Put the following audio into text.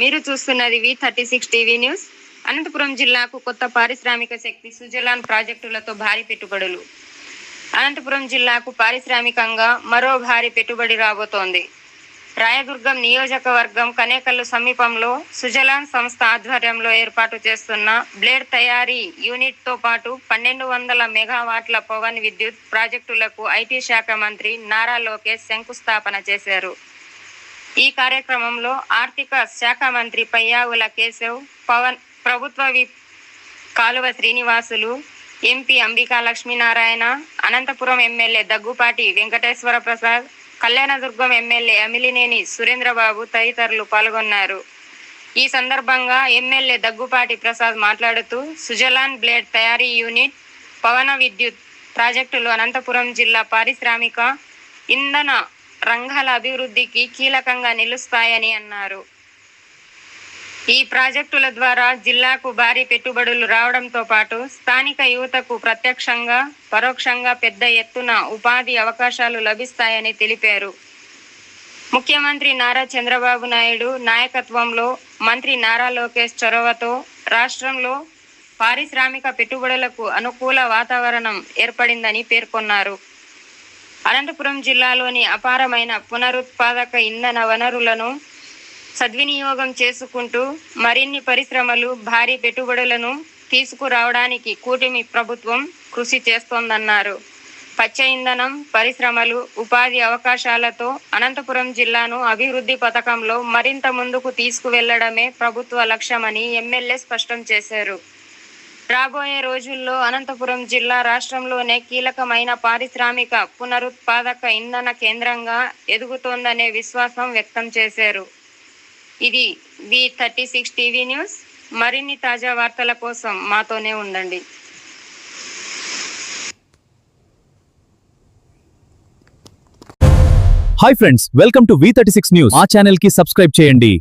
మీరు చూస్తున్నది V36 TV news. Anantapuram జిల్లాకు కొత్త పారిశ్రామిక శక్తి సుజలాన్ ప్రాజెక్టులతో భారీ పెట్టుబడులు. అనంతపురం జిల్లాకు పారిశ్రామికంగా మరో భారీ పెట్టుబడి రాబోతోంది. రాయదుర్గం నియోజకవర్గం కనేకల్లు సమీపంలో సుజలాన్ సంస్థ ఆధ్వర్యంలో ఏర్పాటు చేస్తున్న బ్లేడ్ తయారీ యూనిట్తో పాటు 1200 మెగావాట్ల పవన్ విద్యుత్ ప్రాజెక్టులకు ఐటీ శాఖ మంత్రి నారా లోకేష్ శంకుస్థాపన చేశారు. ఈ కార్యక్రమంలో ఆర్థిక శాఖ మంత్రి పయ్యావుల కేశవ్, ప్రభుత్వ whip Kaluva Srinivasulu, MP Ambika Lakshminarayana, Anantapuram MLA Daggupati Venkateswara Prasad, Kalyandurg MLA Amilineni Surendrababu తదితరులు పాల్గొన్నారు. ఈ సందర్భంగా ఎమ్మెల్యే దగ్గుపాటి ప్రసాద్ మాట్లాడుతూ సుజలాన్ బ్లేడ్ తయారీ యూనిట్, పవన విద్యుత్ ప్రాజెక్టులు అనంతపురం జిల్లా పారిశ్రామిక, ఇంధన రంగాల అభివృద్ధికి కీలకంగా నిలుస్తాయని అన్నారు. ఈ ప్రాజెక్టుల ద్వారా జిల్లాకు భారీ పెట్టుబడులు రావడంతో పాటు స్థానిక యువతకు ప్రత్యక్షంగా, పరోక్షంగా పెద్ద ఎత్తున ఉపాధి అవకాశాలు లభిస్తాయని తెలిపారు. ముఖ్యమంత్రి నారా చంద్రబాబు నాయుడు నాయకత్వంలో మంత్రి నారా లోకేష్ చొరవతో రాష్ట్రంలో పారిశ్రామిక పెట్టుబడులకు అనుకూల వాతావరణం ఏర్పడిందని పేర్కొన్నారు. అనంతపురం జిల్లాలోని అపారమైన పునరుత్పాదక ఇంధన వనరులను సద్వినియోగం చేసుకుంటూ మరిన్ని పరిశ్రమలు, భారీ పెట్టుబడులను తీసుకురావడానికి కూటమి ప్రభుత్వం కృషి చేస్తోందన్నారు. పచ్చ ఇంధనం, పరిశ్రమలు, ఉపాధి అవకాశాలతో అనంతపురం జిల్లాను అభివృద్ధి పథకంలో మరింత ముందుకు తీసుకువెళ్లడమే ప్రభుత్వ లక్ష్యమని ఎమ్మెల్యే స్పష్టం చేశారు. రాబోయే రోజుల్లో అనంతపురం జిల్లా రాష్ట్రంలోనే కీలకమైన పారిశ్రామిక, పునరుత్పాదక ఇంధన కేంద్రంగా ఎదుగుతోందనే విశ్వాసం వ్యక్తం చేశారు. ఇది V36 టీవీ న్యూస్. మరిన్ని తాజా వార్తల కోసం మాతోనే ఉండండి. Hi friends, welcome to V36 news. మా ఛానల్ కి సబ్స్క్రైబ్ చేయండి.